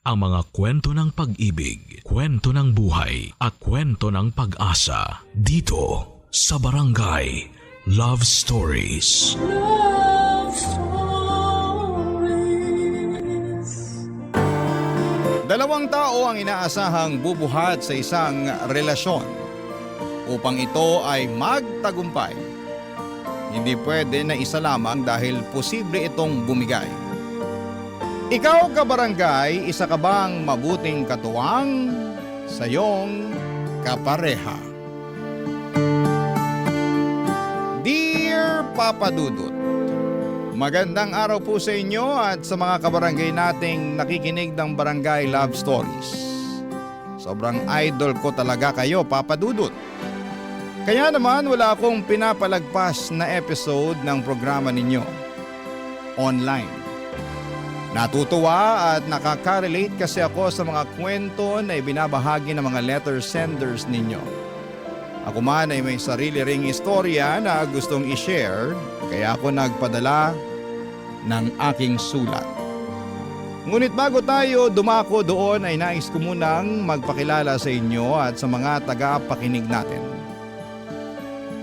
Ang mga kwento ng pag-ibig, kwento ng buhay at kwento ng pag-asa dito sa Barangay Love Stories. Love Stories. Dalawang tao ang inaasahang bubuhat sa isang relasyon upang ito ay magtagumpay. Hindi pwede na isa lamang dahil posible itong bumigay. Ikaw, kabarangay, isa ka bang mabuting katuwang sa iyong kapareha? Dear Papa Dudut, magandang araw po sa inyo at sa mga kabarangay nating nakikinig ng Barangay Love Stories. Sobrang idol ko talaga kayo, Papa Dudut. Kaya naman wala akong pinapalagpas na episode ng programa ninyo online. Natutuwa at nakaka-relate kasi ako sa mga kwento na ibinabahagi ng mga letter senders ninyo. Ako man ay may sarili ring istorya na gustong i-share, kaya ako nagpadala ng aking sulat. Ngunit bago tayo dumako doon ay nais ko munang magpakilala sa inyo at sa mga taga-pakinig natin.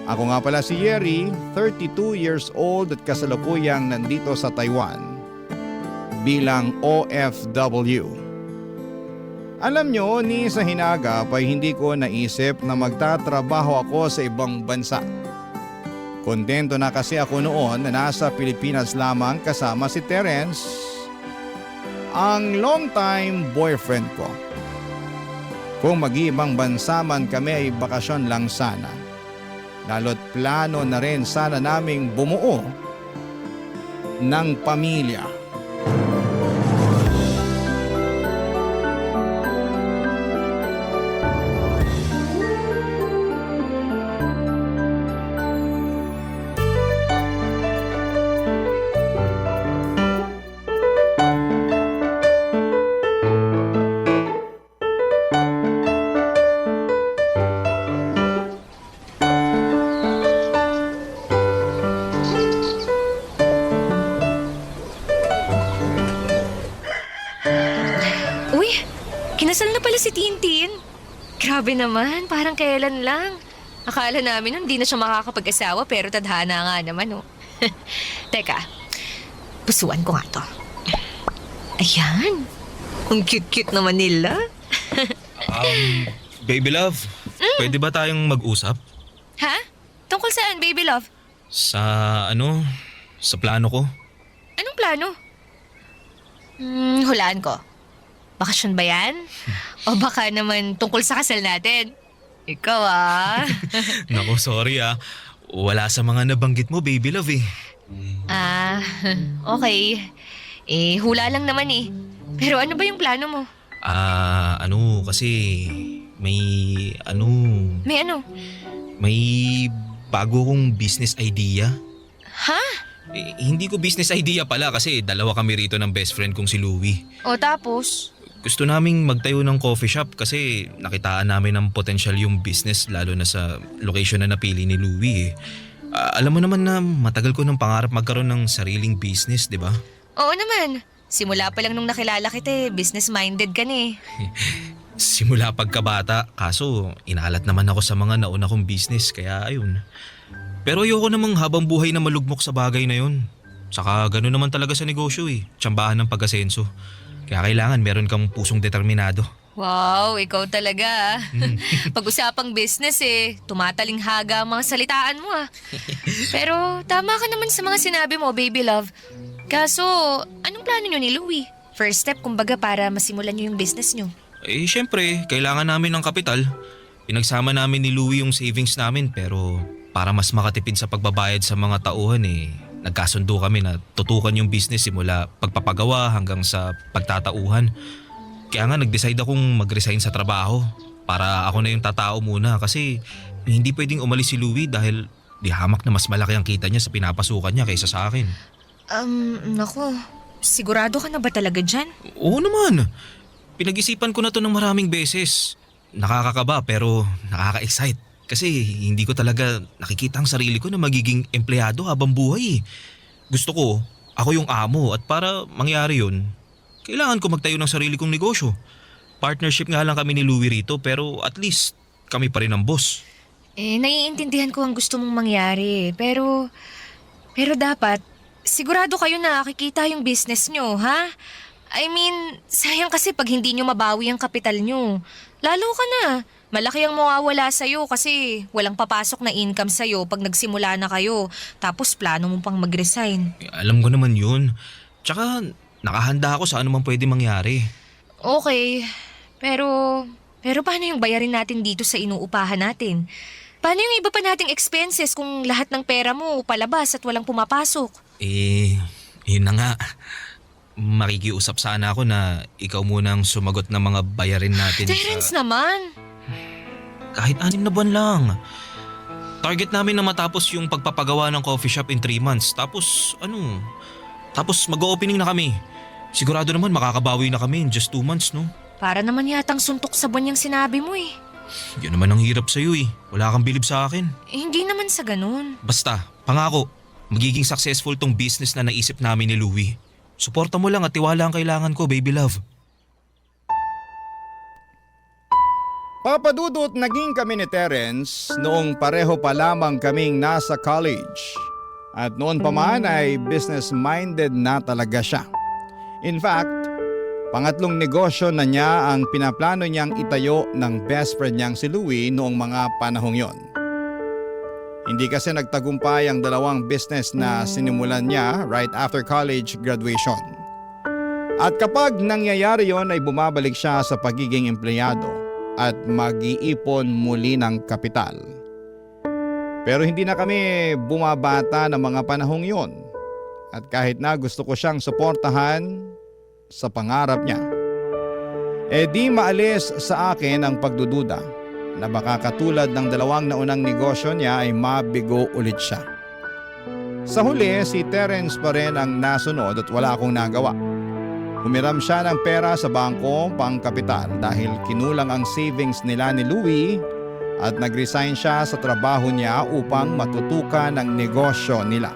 Ako nga pala si Yeri, 32 years old at kasalukuyang nandito sa Taiwan bilang OFW. Alam nyo, ni sa hinagap ay hindi ko naisip na magtatrabaho ako sa ibang bansa. Kontento na kasi ako noon na nasa Pilipinas lamang kasama si Terence, ang long-time boyfriend ko. Kung mag-iibang bansa man kami ay bakasyon lang sana. Lalo't plano na rin sana naming bumuo ng pamilya. Uy, kinasal na pala si Tintin. Grabe naman, parang kailan lang. Akala namin nun di na siya makakapag-asawa pero tadhana nga naman, oh. Teka, pusuan ko nga to. Ayan, ang cute-cute naman nila. Baby love, pwede ba tayong mag-usap? Ha? Tungkol saan, baby love? Sa sa plano ko. Anong plano? Hulaan ko. Bakasyon ba yan? O baka naman tungkol sa kasal natin? Ikaw Naku, sorry wala sa mga nabanggit mo, baby love eh. Okay. Hula lang naman eh. Pero ano ba yung plano mo? Kasi may May ano? may bago kong business idea. Ha? Hindi ko business idea pala kasi dalawa kami rito ng best friend kong si Louie. O tapos? Gusto naming magtayo ng coffee shop kasi nakitaan namin ng potential yung business lalo na sa location na napili ni Louie eh. Alam mo naman na matagal ko ng pangarap magkaroon ng sariling business, di ba? Oo naman. Simula pa lang nung nakilala kita business-minded ka na eh. Simula pagkabata, kaso inalat naman ako sa mga nauna kong business kaya ayun. Pero ayoko namang habang buhay na malugmok sa bagay na yun. Saka gano'n naman talaga sa negosyo eh, tsambahan ng pag-asenso. Kaya kailangan meron kang pusong determinado. Wow, ikaw talaga. Pag-usapang business tumatalinhaga ang mga salitaan mo Pero tama ka naman sa mga sinabi mo, baby love. Kaso, anong plano nyo ni Louie? First step kumbaga para masimulan nyo yung business nyo. Syempre, kailangan namin ng kapital. Pinagsama namin ni Louie yung savings namin pero para mas makatipid sa pagbabayad sa mga tauhan nagkasundo kami na tutukan yung business simula pagpapagawa hanggang sa pagtatauhan. Kaya nga nag-decide akong mag-resign sa trabaho para ako na yung tatao muna kasi hindi pwedeng umalis si Louie dahil di hamak na mas malaki ang kita niya sa pinapasukan niya kaysa sa akin. Naku, sigurado ka na ba talaga dyan? Oo naman. Pinag-isipan ko na to ng maraming beses. Nakakakaba pero nakaka-excite. Kasi hindi ko talaga nakikita ang sarili ko na magiging empleyado habang buhay. Gusto ko, ako yung amo at para mangyari yun, kailangan ko magtayo ng sarili kong negosyo. Partnership nga lang kami ni Louie rito pero at least kami pa rin ang boss. Naiintindihan ko ang gusto mong mangyari. Pero dapat, sigurado kayo na kikita yung business nyo, ha? I mean, sayang kasi pag hindi nyo mabawi ang kapital nyo. Lalo ka na. Malaki ang mawawala sa'yo kasi walang papasok na income sa'yo pag nagsimula na kayo. Tapos plano mo pang mag-resign. Alam ko naman yun. Tsaka nakahanda ako sa anumang pwede mangyari. Okay, pero paano yung bayarin natin dito sa inuupahan natin? Paano yung iba pa nating expenses kung lahat ng pera mo palabas at walang pumapasok? Yun na nga. Makikiusap sana ako na ikaw munang sumagot ng mga bayarin natin Terence naman! Kahit 6 na buwan lang. Target namin na matapos yung pagpapagawa ng coffee shop in 3 months. Tapos mag-opening na kami. Sigurado naman makakabawi na kami in just 2 months, no? Para naman yatang suntok sa buwan yung sinabi mo eh. Yun naman ang hirap sa'yo eh. Wala kang bilib sa akin. Hindi naman sa ganun. Basta, pangako, magiging successful tong business na naisip namin ni Louie. Suporta mo lang at tiwala ang kailangan ko, baby love. Papadudot naging kami ni Terence noong pareho pa lamang kaming nasa college. At noon pa man ay business-minded na talaga siya. In fact, pangatlong negosyo na niya ang pinaplano niyang itayo ng best friend niyang si Louie noong mga panahong yon. Hindi kasi nagtagumpay ang dalawang business na sinimulan niya right after college graduation. At kapag nangyayari yon ay bumabalik siya sa pagiging empleyado at mag-iipon muli ng kapital. Pero hindi na kami bumabata ng mga panahong yon. At kahit na gusto ko siyang suportahan sa pangarap niya, di maalis sa akin ang pagdududa na baka katulad ng dalawang naunang negosyo niya ay mabigo ulit siya. Sa huli, si Terence pa rin ang nasunod at wala akong nagawa. Humiram siya ng pera sa bangko pang kapital dahil kinulang ang savings nila ni Louie at nag-resign siya sa trabaho niya upang matutukan ang negosyo nila.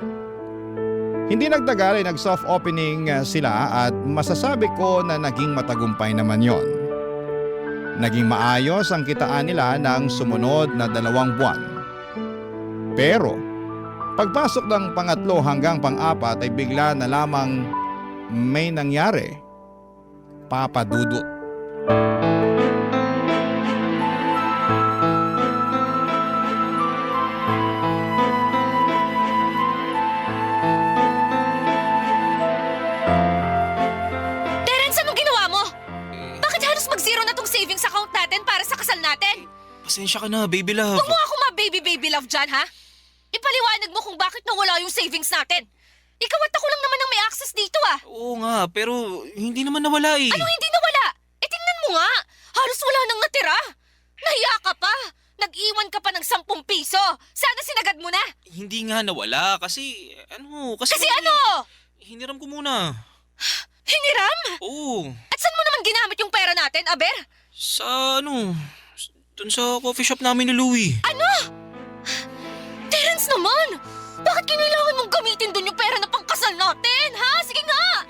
Hindi nagtagal ay nag-soft opening sila at masasabi ko na naging matagumpay naman yon. Naging maayos ang kitaan nila ng sumunod na 2 buwan. Pero pagpasok ng pangatlo hanggang pang-4 ay bigla na lamang may nangyari. Papadudot. Terence, anong ginawa mo? Bakit halos mag-zero na tong savings account natin para sa kasal natin? Pasensya ka na, baby love. Huwag mo ako ma-baby love dyan, ha? Ipaliwanag mo kung bakit nawala yung savings natin. Ikaw at ako lang naman ang may access dito, ah. Oo nga, pero hindi naman nawala eh. Anong hindi nawala? Tingnan mo nga. Halos wala nang natira. Nahiya ka pa. Nag-iwan ka pa ng 10 piso. Sana sinagad mo na. Hindi nga nawala kasi Kasi ano? Hiniram ko muna. Hiniram? Oo. At saan mo naman ginamit yung pera natin, Aber? Dun sa coffee shop namin ni Louie. Terence naman! Bakit kinailangan mong gamitin dun yung pera na pangkasal natin, ha? Sige nga!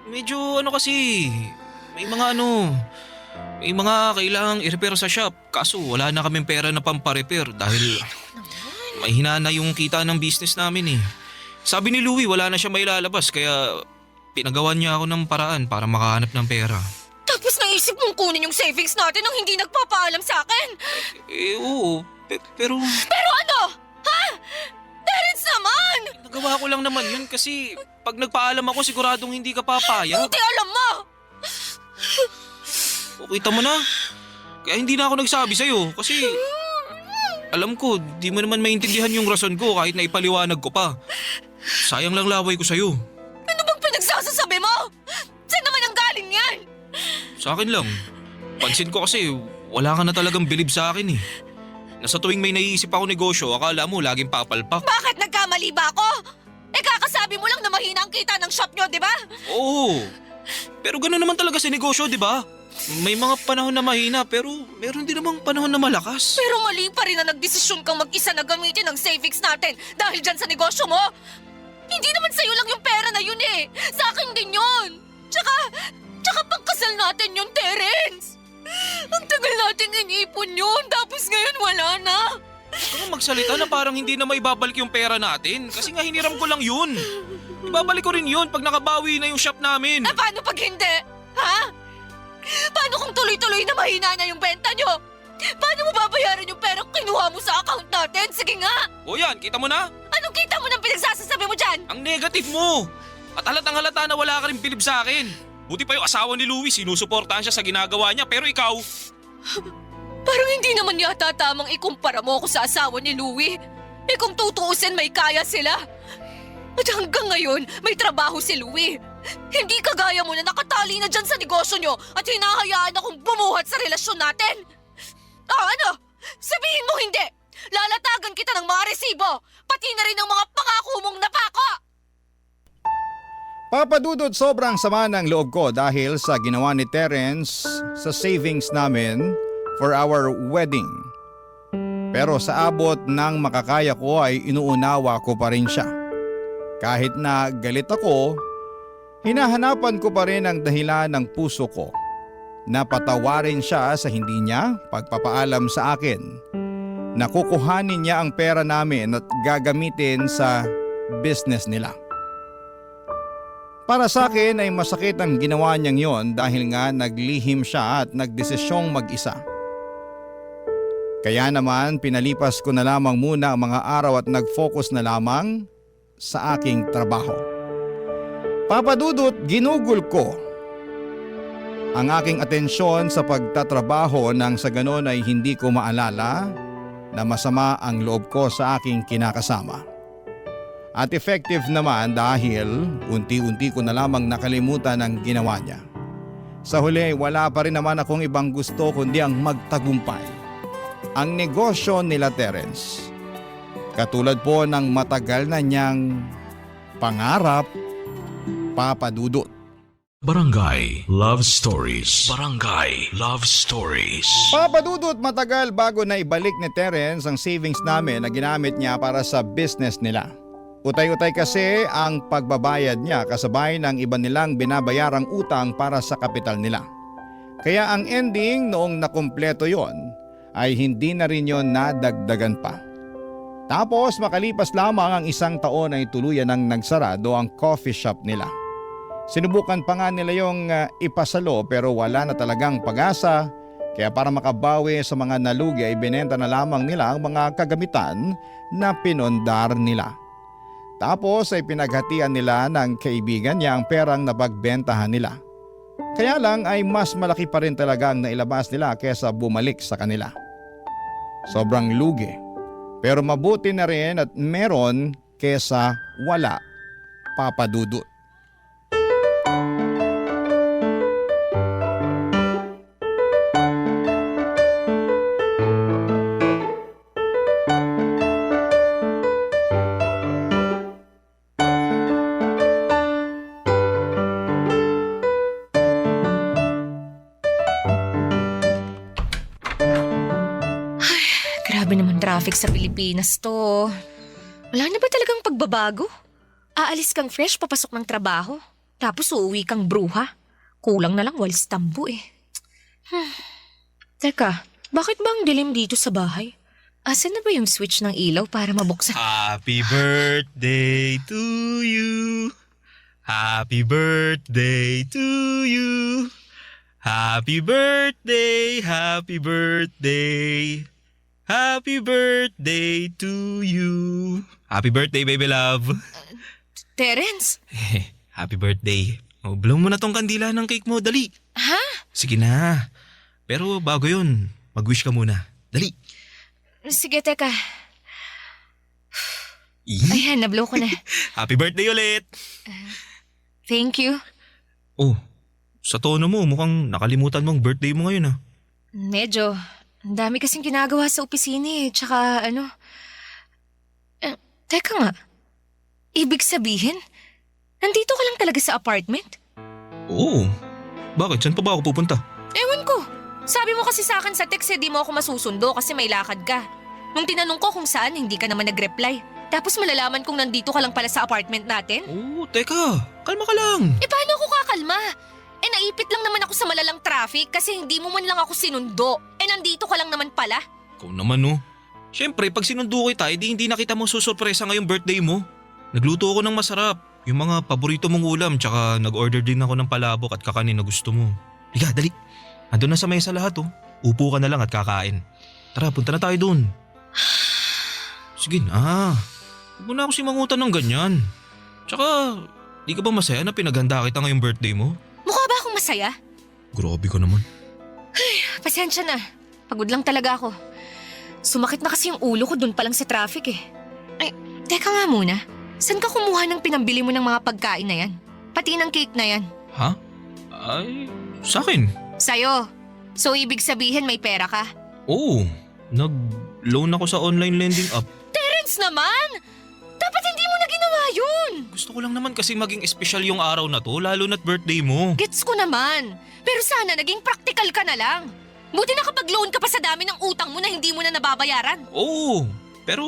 Medyo kasi, may mga kailangang i-repair sa shop. Kaso wala na kaming pera na pampa-repair dahil may hinana yung kita ng business namin eh. Sabi ni Louie wala na siya mailalabas kaya pinagawan niya ako ng paraan para makahanap ng pera. Tapos naisip mong kunin yung savings natin nang hindi nagpapaalam sa akin? Oo, pero Pero ano? Ha? Terence naman! nagawa ko lang naman yun kasi pag nagpaalam ako siguradong hindi ka papayag. Buti alam mo! O kita mo na. Kaya hindi na ako nagsabi sa'yo kasi alam ko di mo naman maintindihan yung rason ko kahit na ipaliwanag ko pa. Sayang lang laway ko sa'yo. Ano bang pinagsasasabi mo? Saan naman ang galing yan? Sa akin lang. Pansin ko kasi wala ka na talagang bilib sa akin eh. Nasa tuwing may naiisip ako negosyo, akala mo laging papalpak. Bakit nagkamali ba ako? Kakasabi mo lang na mahina ang kita ng shop nyo, di ba? Oo. Pero gano'n naman talaga sa negosyo, di ba? May mga panahon na mahina pero meron din namang panahon na malakas. Pero mali pa rin na nagdesisyon kang mag-isa na gamitin ang savings natin dahil dyan sa negosyo mo. Hindi naman sa'yo lang yung pera na yun eh. Sa akin din yun. Tsaka pagkasal natin yung Terence! Ang tagal natin inipon yun, tapos ngayon wala na. Kung magsalita na parang hindi na maibabalik yung pera natin kasi nga hiniram ko lang yun. Ibabalik ko rin yun pag nakabawi na yung shop namin. Paano pag hindi? Ha? Paano kung tuloy-tuloy na mahina na yung benta nyo? Paano mo babayaran yung perang kinuha mo sa account natin? Sige nga! O yan, kita mo na? Anong kita mo ng pinagsasasabi mo dyan? Ang negative mo! At halatang halata na wala ka rin bilib sa akin. Buti pa yung asawa ni Louie, sinusuportahan siya sa ginagawa niya pero ikaw… Parang hindi naman yata tamang ikumpara mo ako sa asawa ni Louie. Kung tutuusin may kaya sila. At hanggang ngayon, may trabaho si Louie. Hindi kagaya mo na nakatali na dyan sa negosyo nyo at hinahayaan akong bumuhat sa relasyon natin. Ano? Sabihin mo hindi! Lalatagan kita ng mga resibo, pati na rin ng mga pangako mong napako! Papa Dudut, sobrang sama ng loob ko dahil sa ginawa ni Terence sa savings namin for our wedding. Pero sa abot ng makakaya ko ay inuunawa ko pa rin siya. Kahit na galit ako, hinahanapan ko pa rin ang dahilan ng puso ko na patawarin siya sa hindi niya pagpapaalam sa akin na kukuhanin niya ang pera namin at gagamitin sa business nila. Para sa akin ay masakit ang ginawa niyang yon dahil nga naglihim siya at nagdesisyong mag-isa. Kaya naman pinalipas ko na lamang muna ang mga araw at nag-focus na lamang sa aking trabaho. Papa Dudut, ginugol ko ang aking atensyon sa pagtatrabaho nang sa ganon ay hindi ko maalala na masama ang loob ko sa aking kinakasama. At effective naman dahil unti-unti ko na lamang nakalimutan ang ginawa niya. Sa huli wala pa rin naman akong ibang gusto kundi ang magtagumpay. Ang negosyo nila Terence. Katulad po ng matagal na niyang pangarap, Papa Dudut. Barangay Love Stories. Barangay Love Stories. Papa Dudut, matagal bago na ibalik ni Terence ang savings namin na ginamit niya para sa business nila. Utay-utay kasi ang pagbabayad niya kasabay ng iba nilang binabayarang utang para sa kapital nila. Kaya ang ending noong nakumpleto yon ay hindi na rin yon nadagdagan pa. Tapos makalipas lamang ang isang taon ay tuluyan ng nagsarado ang coffee shop nila. Sinubukan pa nga nila yung ipasalo pero wala na talagang pag-asa. Kaya para makabawi sa mga nalugi ay binenta na lamang nila ang mga kagamitan na pinondar nila. Tapos ay pinaghatian nila ng kaibigan niya ang perang napagbentahan nila. Kaya lang ay mas malaki pa rin talaga ang nailabas nila kesa bumalik sa kanila. Sobrang lugi. Pero mabuti na rin at meron kesa wala, Papa Dudut. Grabe naman traffic sa Pilipinas to. Wala na ba talagang pagbabago? Aalis kang fresh papasok ng trabaho, tapos uuwi kang bruha. Kulang na lang walis tambo eh. Teka, bakit ba ang dilim dito sa bahay? Asan na ba yung switch ng ilaw para mabuksan? Happy birthday to you. Happy birthday to you. Happy birthday, happy birthday. Happy birthday to you. Happy birthday, baby love. Terence? Happy birthday. Oh, blow mo na tong kandila ng cake mo, dali. Ha? Sige na. Pero bago yun, mag-wish ka muna. Dali. Sige, teka. Eh? Ayan, nablow ko na. Happy birthday ulit. Thank you. Oh, sa tono mo, mukhang nakalimutan mong birthday mo ngayon ah. Medyo. Ang dami kasing ginagawa sa opisina eh. Tsaka teka nga. Ibig sabihin, nandito ka lang talaga sa apartment? Oo. Bakit? Saan pa ba ako pupunta? Ewan ko. Sabi mo kasi sa akin sa text di mo ako masusundo kasi may lakad ka. Nung tinanong ko kung saan, hindi ka naman nag-reply. Tapos malalaman kong nandito ka lang pala sa apartment natin? Oo, teka. Kalma ka lang. Eh paano ako kakalma? Eh naipit lang naman ako sa malalang traffic kasi hindi mo man lang ako sinundo. Eh nandito ka lang naman pala. Ikaw naman no. Siyempre, pag sinundo kita, hindi na kita mo susurpresa ngayong birthday mo. Nagluto ako ng masarap. Yung mga paborito mong ulam, tsaka nag-order din ako ng palabok at kakanin na gusto mo. Liga, dali. Andun na sa mesa lahat oh. Upo ka na lang at kakain. Tara, punta na tayo dun. Sige na. Huwag mo na ako simangutan ng ganyan. Tsaka, di ka ba masaya na pinaghanda kita ngayong birthday mo? Mukha ba akong masaya? Grabe ka naman. Pasensya na. Pagod lang talaga ako. Sumakit na kasi yung ulo ko dun pa lang sa traffic eh. Ay, teka nga muna. Saan ka kumuha ng pinambili mo ng mga pagkain na yan? Pati ng cake na yan. Ha? Ay, sa akin. Sa'yo. So ibig sabihin may pera ka? Oo, nag-loan ako sa online lending app. Terence naman! Dapat hindi mo na ginawa yun! Gusto ko lang naman kasi maging espesyal yung araw na to, lalo na't birthday mo. Gets ko naman. Pero sana naging practical ka na lang. Buti nakapag-loan ka pa sa dami ng utang mo na hindi mo na nababayaran. Oo, pero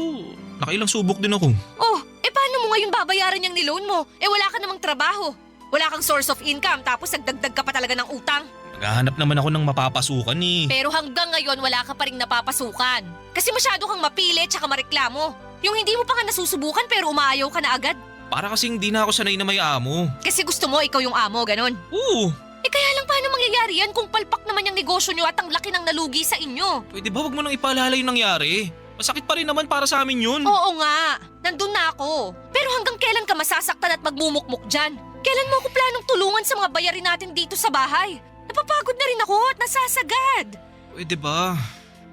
nakailang subok din ako. Oh, paano mo ngayon babayaran yung niloan mo? Wala ka namang trabaho. Wala kang source of income tapos nagdagdag ka pa talaga ng utang. Naghahanap naman ako ng mapapasukan eh. Pero hanggang ngayon wala ka pa rin napapasukan. Kasi masyado kang mapilit tsaka mareklamo. Yung hindi mo pa nga nasusubukan pero umaayaw ka na agad. Para kasing di na ako sanay na may amo. Kasi gusto mo ikaw yung amo, ganon. Oo, Kaya lang paano mangyayari yan kung palpak naman yung negosyo nyo at ang laki ng nalugi sa inyo? pwede ba wag mo nang ipaalala yung nangyari? Masakit pa rin naman para sa amin yun. Oo nga, nandun na ako. Pero hanggang kailan ka masasaktan at magmumukmuk dyan? Kailan mo ako planong tulungan sa mga bayarin natin dito sa bahay? Napapagod na rin ako at nasasagad. Pwede ba?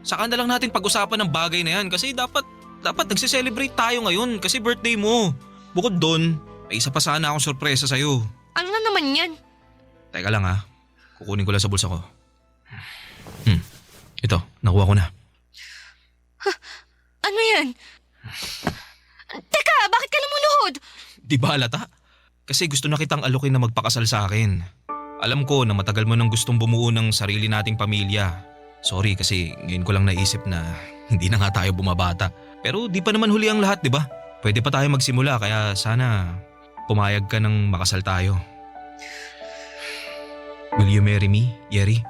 Saka na lang natin pag-usapan ng bagay na yan kasi dapat nagse-celebrate tayo ngayon kasi birthday mo. Bukod doon, may isa pa sana akong sorpresa sa'yo. Ano na naman yan? Teka lang ha, kukunin ko lang sa bulsa ko. Ito, nakuha ko na. Ano yan? Teka, bakit ka lumuluhod? Di ba halata? Kasi gusto na kitang alukin na magpakasal sa akin. Alam ko na matagal mo nang gustong bumuo ng sarili nating pamilya. Sorry kasi ngayon ko lang naisip na hindi na nga tayo bumabata. Pero di pa naman huli ang lahat, di ba? Pwede pa tayo magsimula kaya sana pumayag ka nang makasal tayo. Will you marry me, Yeri?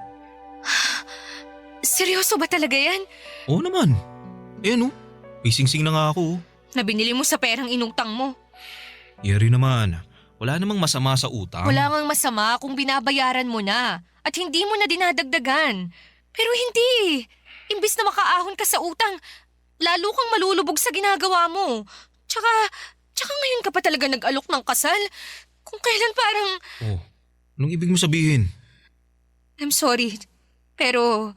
Seryoso ba talaga yan? Oo naman. Ayan oh, may sing-sing na nga ako. Na binili mo sa perang inutang mo. Yeri naman, wala namang masama sa utang. Wala ngang masama kung binabayaran mo na at hindi mo na dinadagdagan. Pero hindi. Imbis na makaahon ka sa utang, lalo kang malulubog sa ginagawa mo. Tsaka ngayon ka pa talaga nag-alok ng kasal. Kung kailan parang… Oh, anong ibig mo sabihin? I'm sorry, pero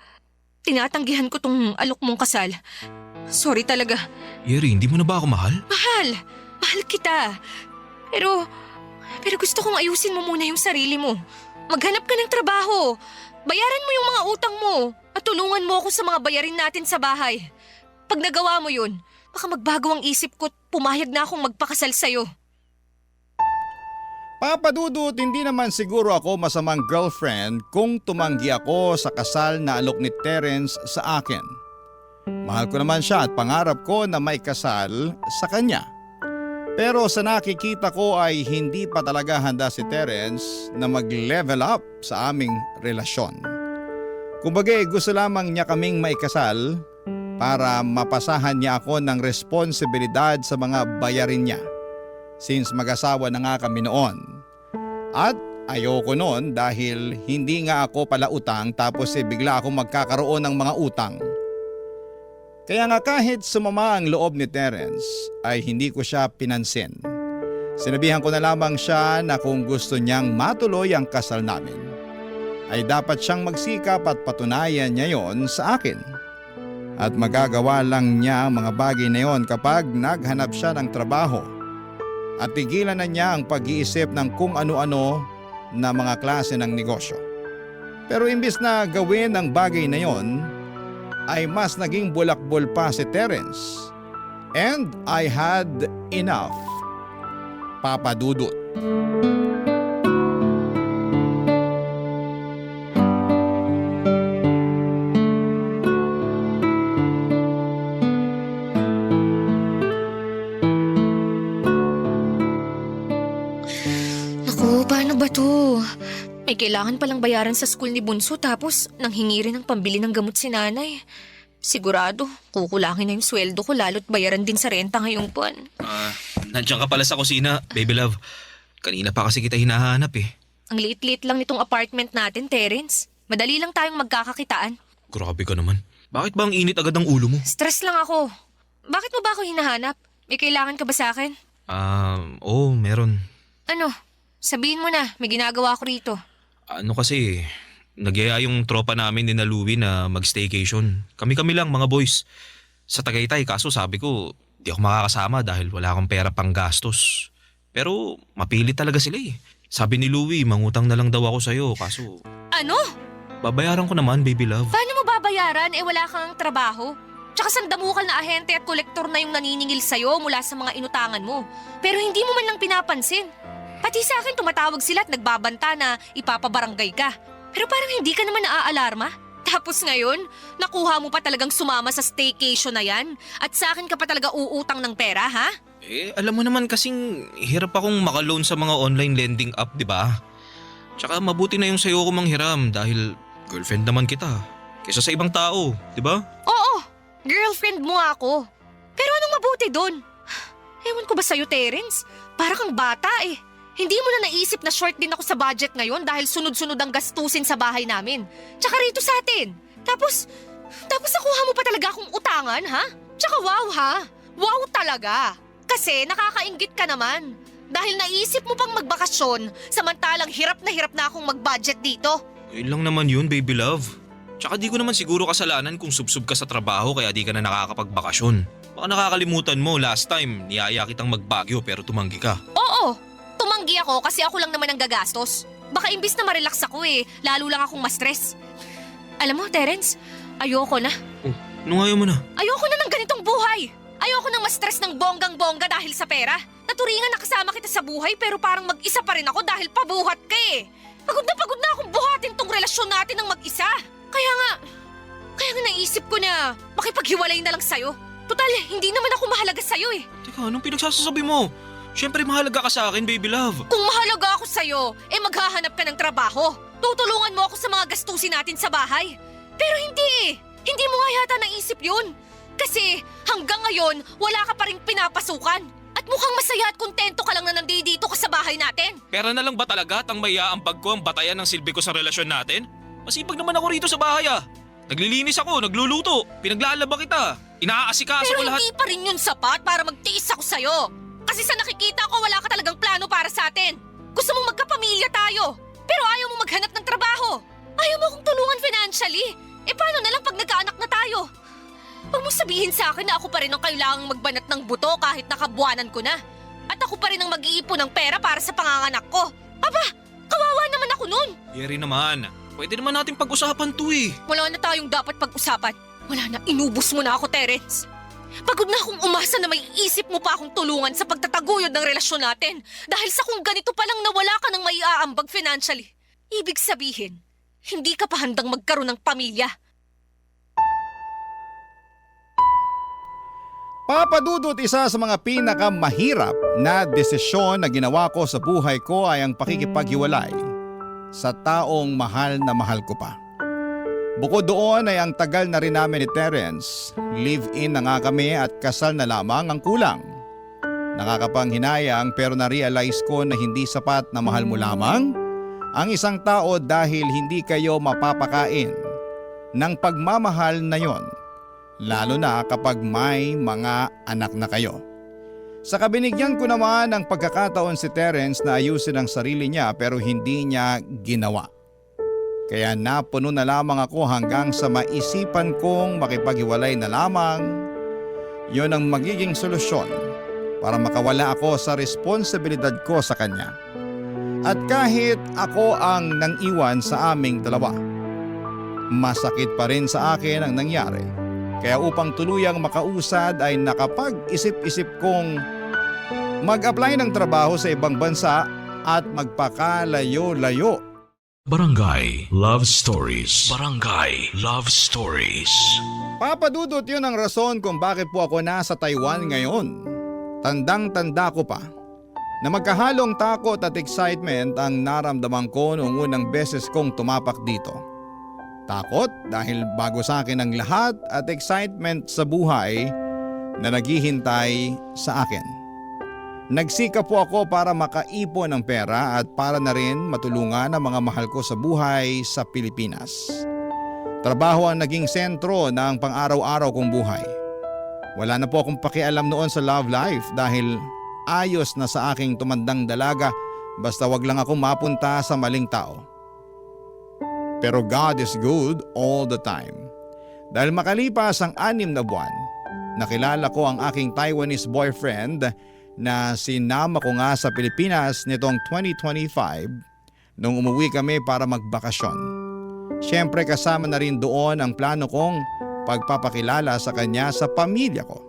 tinatanggihan ko tong alok mong kasal. Sorry talaga. Yeri, hindi mo na ba ako mahal? Mahal kita. Pero gusto kong ayusin mo muna yung sarili mo. Maghanap ka ng trabaho. Bayaran mo yung mga utang mo at tulungan mo ako sa mga bayarin natin sa bahay. Pag nagawa mo yun, baka magbago ang isip ko at pumayag na akong magpakasal sa'yo. Papa Dudut, hindi naman siguro ako masamang girlfriend kung tumanggi ako sa kasal na alok ni Terence sa akin. Mahal ko naman siya at pangarap ko na may kasal sa kanya. Pero sa nakikita ko ay hindi pa talaga handa si Terence na mag-level up sa aming relasyon. Kumbaga gusto lamang niya kaming maikasal para mapasahan niya ako ng responsibilidad sa mga bayarin niya. Since mag-asawa na nga kami noon. At ayoko noon dahil hindi nga ako pala utang tapos bigla akong magkakaroon ng mga utang. Kaya nga kahit sumama ang loob ni Terence ay hindi ko siya pinansin. Sinabihan ko na lamang siya na kung gusto niyang matuloy ang kasal namin ay dapat siyang magsikap at patunayan niya yon sa akin. At magagawa lang niya ang mga bagay na yon kapag naghanap siya ng trabaho. At tigilan na niya ang pag-iisip ng kung ano-ano na mga klase ng negosyo. Pero imbis na gawin ang bagay na yon, ay mas naging bulakbol pa si Terence. And I had enough. Papa Dudut. May kailangan palang bayaran sa school ni Bunso tapos nanghingi rin ng pambili ng gamot si nanay. Sigurado, kukulangin na yung sweldo ko lalo't bayaran din sa renta ngayong buwan. Nandiyan ka pala sa kusina, baby love. Kanina pa kasi kita hinahanap eh. Ang liit-liit lang nitong apartment natin, Terence. Madali lang tayong magkakakitaan. Grabe ka naman. Bakit ba ang init agad ng ulo mo? Stress lang ako. Bakit mo ba ako hinahanap? May kailangan ka ba sa akin? Oo, meron. Ano? Sabihin mo na, may ginagawa ako rito. Ano kasi, nagyaya yung tropa namin ni na Louie na mag-staycation. Kami-kami lang mga boys. Sa Tagaytay, kaso sabi ko, di ako makakasama dahil wala akong pera pang gastos. Pero mapilit talaga sila eh. Sabi ni Louie, mangutang na lang daw ako sa'yo, kaso Ano? babayaran ko naman, baby love. Paano mo babayaran wala kang trabaho? Tsaka sandamukal na ahente at kolektor na yung naniningil sa'yo mula sa mga inutangan mo. Pero hindi mo man lang pinapansin. Pati sa akin tumatawag sila at nagbabanta na ipapabarangay ka. Pero parang hindi ka naman naaalarma. Tapos ngayon, nakuha mo pa talagang sumama sa staycation na yan? At sa akin ka pa talaga uutang ng pera, ha? Alam mo naman kasing hirap akong makaloan sa mga online lending app, di ba? Tsaka mabuti na yung sa'yo ko manghiram dahil girlfriend naman kita. Kesa sa ibang tao, di ba? Oo, girlfriend mo ako. Pero anong mabuti doon? Ewan ko ba sa'yo, Terence? Para kang bata eh. Hindi mo na naisip na short din ako sa budget ngayon dahil sunod-sunod ang gastusin sa bahay namin. Tsaka rito sa atin. Tapos nakuha mo pa talaga akong utangan, ha? Tsaka wow, ha? Wow talaga. Kasi nakakainggit ka naman. Dahil naisip mo pang magbakasyon samantalang hirap na akong mag-budget dito. Yun lang naman yun, baby love. Tsaka di ko naman siguro kasalanan kung subsub ka sa trabaho kaya di ka na nakakapagbakasyon. Baka nakakalimutan mo, last time niyaya kitang magbagyo pero tumanggi ka. Oo, tumanggi ako kasi ako lang naman ang gagastos. Baka imbis na ma-relax ako lalo lang akong ma-stress. Alam mo, Terence, ayoko na. Oh, anong ayaw mo na? Ayoko na ng ganitong buhay. Ayoko nang ma-stress ng bonggang-bongga dahil sa pera. Naturingan na kasama kita sa buhay pero parang mag-isa pa rin ako dahil pabuhat ka eh. Pagod na akong buhatin tong relasyon natin ng mag-isa. Kaya nga naisip ko na makipaghiwalay na lang sa'yo. Total, hindi naman ako mahalaga sa'yo eh. Teka, anong pinagsasasabi mo? Siyempre mahalaga ka sa akin, baby love. Kung mahalaga ako sa'yo, maghahanap ka ng trabaho. Tutulungan mo ako sa mga gastusin natin sa bahay. Pero hindi eh. Hindi mo nga yata naisip yun. Kasi hanggang ngayon, wala ka pa rin pinapasukan. At mukhang masaya at kontento ka lang na nandito ka sa bahay natin. Pera na lang ba talaga at ang maiaambag ko ang batayan ng silbi ko sa relasyon natin? Masipag naman ako rito sa bahay ah. Naglilinis ako, nagluluto, pinaglalaba kita, inaasikaso Pero ko lahat. hindi pa rin yun sapat para magtiis ako sa'yo. Kasi sa nakikita ko, wala ka talagang plano para sa atin. Gusto mong magkapamilya tayo. Pero ayaw mo maghanap ng trabaho. Ayaw mo akong tulungan financially. Paano na lang pag nagkaanak na tayo? Huwag mo sabihin sa akin na ako pa rin ang kailangang magbanat ng buto kahit nakabuanan ko na. At ako pa rin ang mag-iipon ng pera para sa panganganak ko. Aba, kawawa naman ako nun. Yeri naman, pwede naman natin pag-usapan to eh. Wala na tayong dapat pag-usapan. Wala na, inubos mo na ako, Terence. Pagod na akong umasa na may isip mo pa akong tulungan sa pagtataguyod ng relasyon natin. Dahil sa kung ganito pa lang nawala ka ng maiaambag financially. Ibig sabihin, hindi ka pa handang magkaroon ng pamilya. Papadudot, isa sa mga pinakamahirap na desisyon na ginawa ko sa buhay ko ay ang pakikipaghiwalay sa taong mahal na mahal ko pa. Bukod doon ay ang tagal na rin namin ni Terence, live-in na nga kami at kasal na lamang ang kulang. Nakakapanghinayang pero na-realize ko na hindi sapat na mahal mo lamang ang isang tao dahil hindi kayo mapapakain ng pagmamahal na yon. Lalo na kapag may mga anak na kayo. Sa kabinigyan ko naman ng pagkakataon si Terence na ayusin ang sarili niya pero hindi niya ginawa. Kaya napuno na lamang ako hanggang sa maisipan kong makipaghiwalay na lamang. Yon ang magiging solusyon para makawala ako sa responsibilidad ko sa kanya. At kahit ako ang nang-iwan sa aming dalawa, masakit pa rin sa akin ang nangyari. Kaya upang tuluyang makausad ay nakapag-isip-isip kong mag-apply ng trabaho sa ibang bansa at magpakalayo-layo. Barangay Love Stories. Barangay Love Stories. Papadudot, yun ang rason kung bakit po ako nasa Taiwan ngayon. Tandang-tanda ko pa Na magkahalong takot at excitement ang naramdaman ko noong unang beses kong tumapak dito. Takot dahil bago sa akin ang lahat at excitement sa buhay na naghihintay sa akin. Nagsikap po ako para makaipon ng pera at para na rin matulungan ang mga mahal ko sa buhay sa Pilipinas. Trabaho ang naging sentro ng pang-araw-araw kong buhay. Wala na po akong pakialam noon sa love life dahil ayos na sa aking tumandang dalaga basta wag lang akong mapunta sa maling tao. Pero God is good all the time. Dahil makalipas ang 6 na buwan, nakilala ko ang aking Taiwanese boyfriend na sinama ko nga sa Pilipinas nitong 2025 nung umuwi kami para magbakasyon. Siyempre kasama na rin doon ang plano kong pagpapakilala sa kanya sa pamilya ko.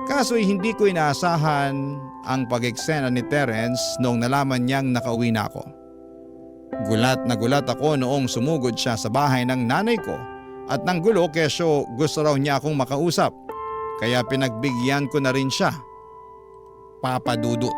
Kaso'y hindi ko inaasahan ang pag-eksena ni Terence noong nalaman niyang nakauwi na ako. Gulat na gulat ako noong sumugod siya sa bahay ng nanay ko at nang gulo kesyo gusto raw niya akong makausap. Kaya pinagbigyan ko na rin siya. Papa Dudut.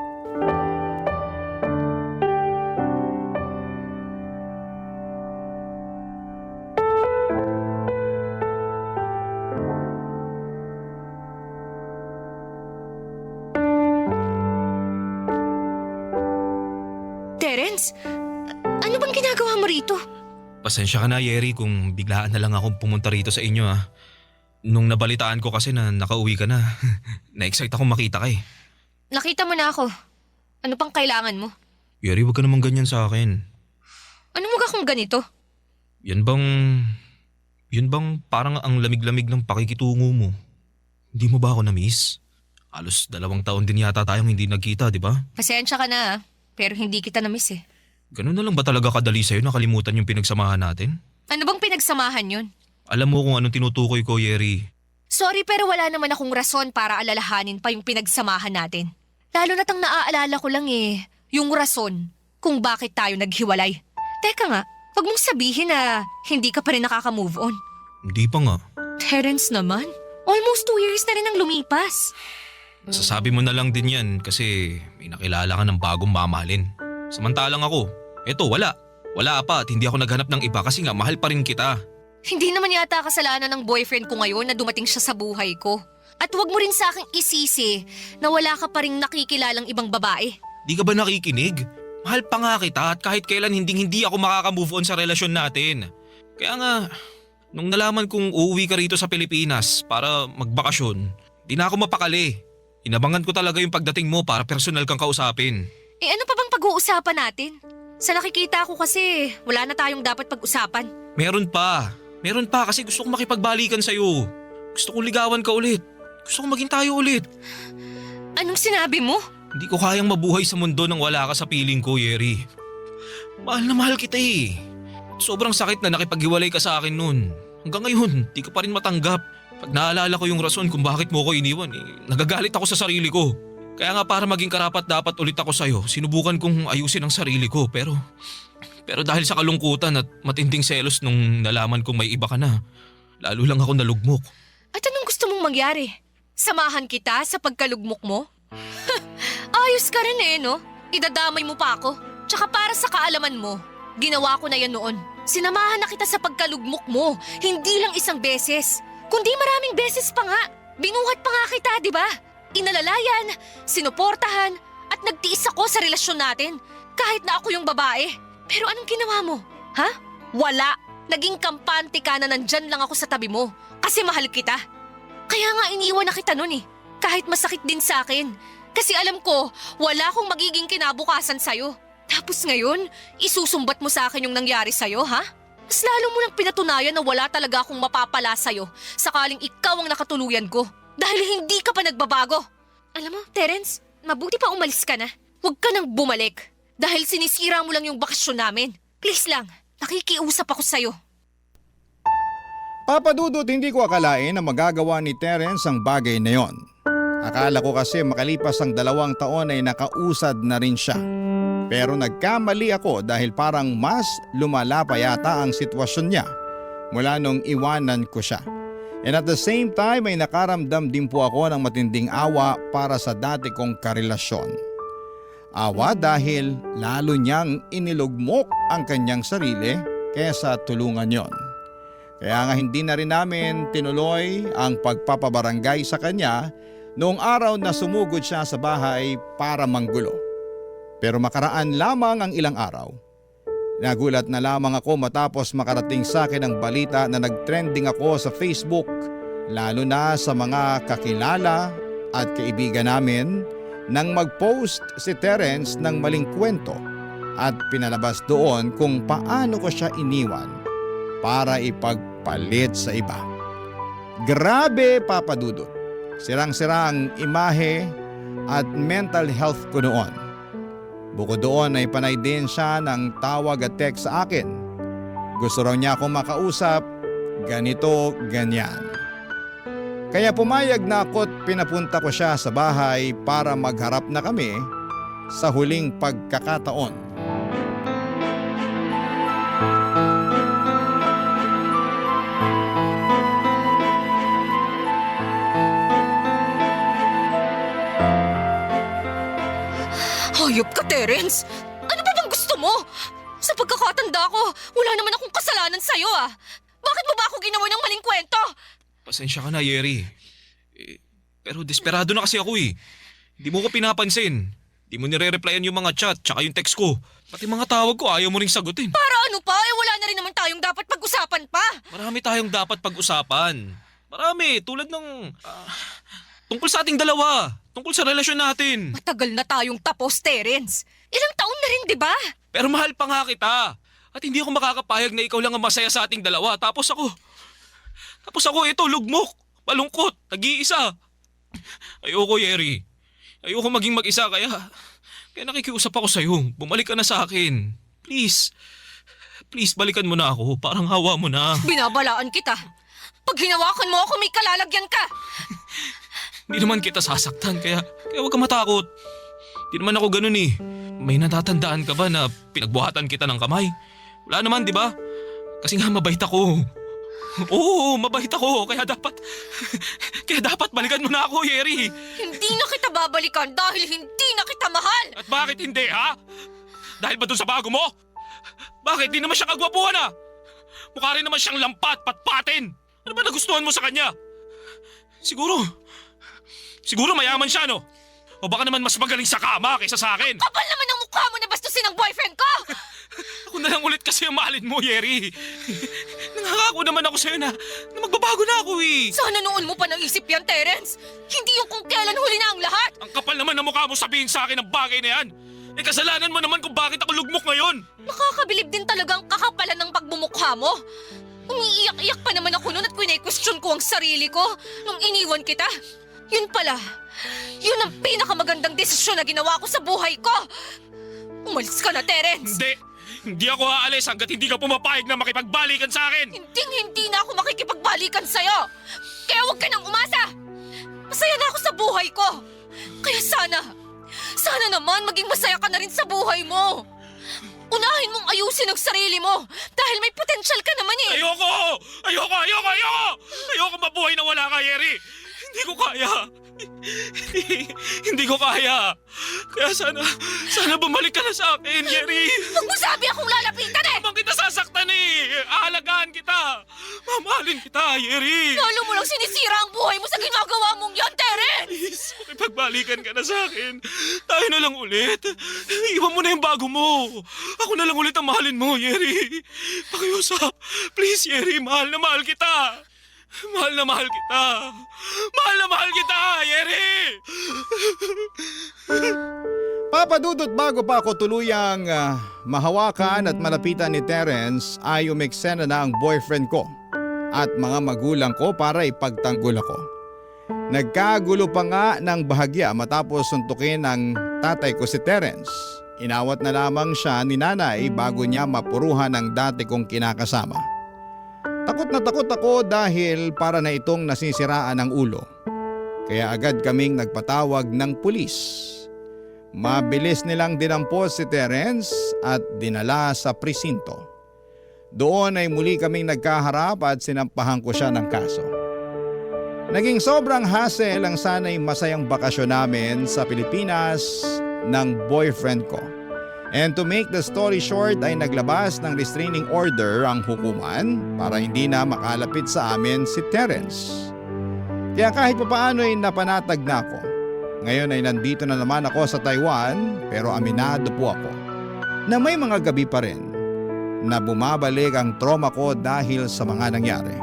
Terence, ano bang ginagawa mo rito? Pasensya ka na, Yeri, kung biglaan na lang akong pumunta rito sa inyo ah. Nung nabalitaan ko kasi na nakauwi ka na, na-excite akong makita ka eh. Nakita mo na ako. Ano pang kailangan mo? Yeri, wag ka naman ganyan sa akin. Ano mo akong ganito? Yan bang parang ang lamig-lamig ng pakikitungo mo? Hindi mo ba ako na-miss? Halos 2 taon din yata tayong hindi nagkita, di ba? Pasensya ka na pero hindi kita na-miss eh. Ganun na lang ba talaga kadali sa'yo nakalimutan yung pinagsamahan natin? Ano bang pinagsamahan yun? Alam mo kung anong tinutukoy ko, Yeri. Sorry pero wala naman akong rason para alalahanin pa yung pinagsamahan natin. Lalo na't ang naaalala ko lang yung rason kung bakit tayo naghiwalay. Teka nga, wag mong sabihin na hindi ka pa rin nakaka-move on. Hindi pa nga. Terence naman, almost 2 years na rin ang lumipas. Sasabi mo na lang din yan kasi may nakilala ka ng bagong mamahalin. Samantalang ako, eto wala. Wala pa at hindi ako naghanap ng iba kasi nga mahal pa rin kita. Hindi naman yata kasalanan ng boyfriend ko ngayon na dumating siya sa buhay ko. At wag mo rin sa akin isisi na wala ka pa rin nakikilalang ibang babae. Di ka ba nakikinig? Mahal pa nga kita at kahit kailan hindi ako makaka-move on sa relasyon natin. Kaya nga, nung nalaman kong uuwi ka rito sa Pilipinas para magbakasyon, di na ako mapakali. Inabangan ko talaga yung pagdating mo para personal kang kausapin. Ano pa bang pag-uusapan natin? Sa nakikita ko kasi, wala na tayong dapat pag-usapan. Meron pa kasi gusto kong makipagbalikan sa'yo. Gusto kong ligawan ka ulit. Gusto kong maging tayo ulit. Anong sinabi mo? Hindi ko kayang mabuhay sa mundo nang wala ka sa piling ko, Yeri. Mahal na mahal kita eh. Sobrang sakit na nakipaghiwalay ka sa akin noon. Hanggang ngayon, di ko pa rin matanggap. Pag naalala ko yung rason kung bakit mo ko iniwan nagagalit ako sa sarili ko. Kaya nga para maging karapat-dapat ulit ako sa'yo, sinubukan kong ayusin ang sarili ko pero dahil sa kalungkutan at matinding selos nung nalaman kong may iba ka na, lalo lang ako nalugmok. At anong gusto mong mangyari? Samahan kita sa pagkalugmok mo? Ayos ka rin no? Idadamay mo pa ako. Tsaka para sa kaalaman mo, ginawa ko na yan noon. Sinamahan na kita sa pagkalugmok mo, hindi lang isang beses, kundi maraming beses pa nga. Binuhat pa nga kita, di ba? Inalalayan, sinuportahan, at nagtiis ako sa relasyon natin kahit na ako yung babae. Pero anong ginawa mo? Ha? Wala. Naging kampante ka na nandyan lang ako sa tabi mo kasi mahal kita. Kaya nga iniwan na kita nun kahit masakit din sa akin. Kasi alam ko, wala akong magiging kinabukasan sa'yo. Tapos ngayon, isusumbat mo sa akin yung nangyari sa'yo, ha? Mas lalo mo nang pinatunayan na wala talaga akong mapapala sa'yo sakaling ikaw ang nakatuluyan ko. Dahil hindi ka pa nagbabago. Alam mo, Terence, mabuti pa umalis ka na. Huwag ka nang bumalik. Dahil sinisira mo lang yung bakasyon namin. Please lang, nakikiusap ako sa'yo. Papa Dudut, hindi ko akalain na magagawa ni Terence ang bagay na yon. Akala ko kasi makalipas ang 2 taon ay nakausad na rin siya. Pero nagkamali ako dahil parang mas lumala pa yata ang sitwasyon niya mula nung iwanan ko siya. And at the same time ay nakaramdam din po ako ng matinding awa para sa dati kong karelasyon. Awa dahil lalo niyang inilugmok ang kanyang sarili kaysa tulungan yon. Kaya nga hindi na rin namin tinuloy ang pagpapabarangay sa kanya noong araw na sumugod siya sa bahay para manggulo. Pero makaraan lamang ang ilang araw. Nagulat na lamang ako matapos makarating sa akin ang balita na nagtrending ako sa Facebook, lalo na sa mga kakilala at kaibigan namin, nang mag-post si Terence ng maling kwento at pinalabas doon kung paano ko siya iniwan para ipagpalit sa iba. Grabe, Papa Dudut. Sirang-sira ang imahe at mental health ko noon. Bukod doon ay panay din siya ng tawag at text sa akin. Gusto raw niya akong makausap, ganito, ganyan. Kaya pumayag na ako't pinapunta ko siya sa bahay para magharap na kami sa huling pagkakataon. Hayop ka, Terence! Ano ba bang gusto mo? Sa pagkakatanda ko, wala naman akong kasalanan sa'yo ah. Bakit mo ba ako ginawa ng maling kwento? Pasensya ka na, Yeri. Pero desperado na kasi ako eh. Hindi mo ko pinapansin. Hindi mo nire-replyan yung mga chat tsaka yung text ko. Pati mga tawag ko ayaw mo ring sagutin. Para ano pa? Eh wala na rin naman tayong dapat pag-usapan pa. Marami tayong dapat pag-usapan. Marami, tulad ng... tungkol sa ating dalawa. Tungkol sa relasyon natin. Matagal na tayong tapos, Terence. Ilang taon na rin, di ba? Pero mahal pa nga kita. At hindi ako makakapayag na ikaw lang ang masaya sa ating dalawa. Tapos ako ito, lugmok, malungkot, nag-iisa. Ayoko, Yeri. Ayoko maging mag-isa kaya nakikiusap ako sa'yo. Bumalik ka na sa akin. Please. Please, balikan mo na ako. Parang hawa mo na. Binabalaan kita. Pag hinawakan mo ako, may kalalagyan ka. Hindi naman kita sasaktan kaya huwag ka matakot. Hindi naman ako ganun eh. May natatandaan ka ba na pinagbuhatan kita ng kamay? Wala naman, di ba? Kasi nga mabait ako. Oo, mabait ako. Kaya dapat balikan mo na ako, Yeri. Hindi na kita babalikan dahil hindi na kita mahal. At bakit hindi, ha? Dahil ba dun sa bago mo? Bakit? Di naman siya kagwapuhan, ha? Mukha rin naman siyang lampat, patpatin. Ano ba nagustuhan mo sa kanya? Siguro mayaman siya, no? O baka naman mas magaling sa kama kaysa sa akin. Kapal naman ang mukha mo na bastusin ang boyfriend ko! Ako na lang ulit kasi ang mahalin mo, Yeri. Nangangako naman ako sa'yo na magbabago na ako eh. Sana noon mo pa naisip yan, Terence. Hindi yung kung kailan huli na ang lahat. Ang kapal naman ng mukha mo sabihin sa akin ang bagay na yan. Eh kasalanan mo naman kung bakit ako lugmok ngayon. Nakakabilib din talagang kakapalan ng pagmumukha mo. Umiiyak-iyak pa naman ako noon at question ko ang sarili ko nung iniwan kita. Yun pala, yun ang pinakamagandang desisyon na ginawa ko sa buhay ko. Umalis ka na, Terence. Hindi ako aalis hanggat hindi ka pumapayag na makipagbalikan sa akin. Hindi na ako makikipagbalikan sa'yo. Kaya huwag ka nang umasa. Masaya na ako sa buhay ko. Kaya sana naman maging masaya ka na rin sa buhay mo. Unahin mong ayusin ang sarili mo dahil may potensyal ka naman eh. Ayoko mabuhay na wala ka, Yeri. Hindi ko kaya. Hindi ko kaya. Kaya sana bumalik ka na sa akin, Yeri. Huwag mo sabi akong lalapitan eh! Habang kita sasaktan eh. Aalagaan kita. Mamahalin kita, Yeri. Lalo mo lang sinisira ang buhay mo sa ginagawa mong yan, Terence! Please, makipagbalikan ka na sa akin. Tayo na lang ulit. Iwan mo na yung bago mo. Ako na lang ulit ang mahalin mo, Yeri. Pakiusap. Please, Yeri. Mahal na mahal kita. Mahal na mahal kita. Mahal na mahal kita, Yeri! Papa Dudut, bago pa ako tuluyang mahawakan at malapitan ni Terence ay umeksena na ang boyfriend ko at mga magulang ko para ipagtanggol ako. Nagkagulo pa nga ng bahagya matapos suntukin ng tatay ko si Terence. Inawat na lamang siya ni nanay bago niya mapuruhan ang dati kong kinakasama. Takot na takot ako dahil para na itong nasisiraan ng ulo. Kaya agad kaming nagpatawag ng pulis. Mabilis nilang dinampos si Terence at dinala sa presinto. Doon ay muli kaming nagkaharap at sinampahan ko siya ng kaso. Naging sobrang hassle ang sana'y masayang bakasyon namin sa Pilipinas ng boyfriend ko. And to make the story short ay naglabas ng restraining order ang hukuman para hindi na makalapit sa amin si Terence. Kaya kahit papaano ay napanatag na ako. Ngayon ay nandito na naman ako sa Taiwan pero aminado po ako na may mga gabi pa rin na bumabalik ang trauma ko dahil sa mga nangyari.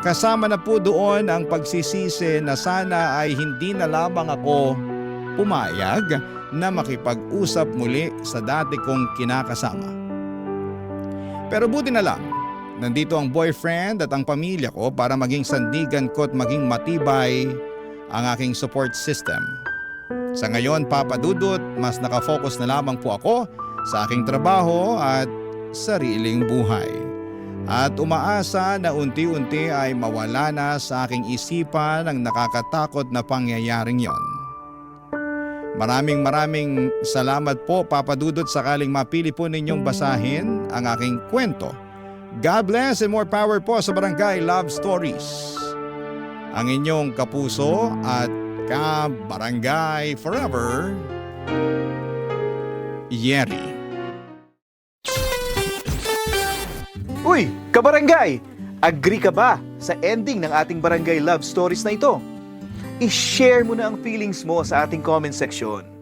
Kasama na po doon ang pagsisisi na sana ay hindi na lamang ako pumayag na makipag-usap muli sa dati kong kinakasama. Pero buti na lang, nandito ang boyfriend at ang pamilya ko para maging sandigan ko at maging matibay ang aking support system. Sa ngayon, Papa Dudut, mas nakafocus na lamang po ako sa aking trabaho at sariling buhay. At umaasa na unti-unti ay mawala na sa aking isipan ang nakakatakot na pangyayaring yon. Maraming salamat po Papa Dudut sakaling mapili po ninyong basahin ang aking kwento. God bless and more power po sa Barangay Love Stories. Ang inyong kapuso at ka-barangay forever, Yeri. Uy, kabarangay! Agree ka ba sa ending ng ating Barangay Love Stories na ito? I-share mo na ang feelings mo sa ating comment section.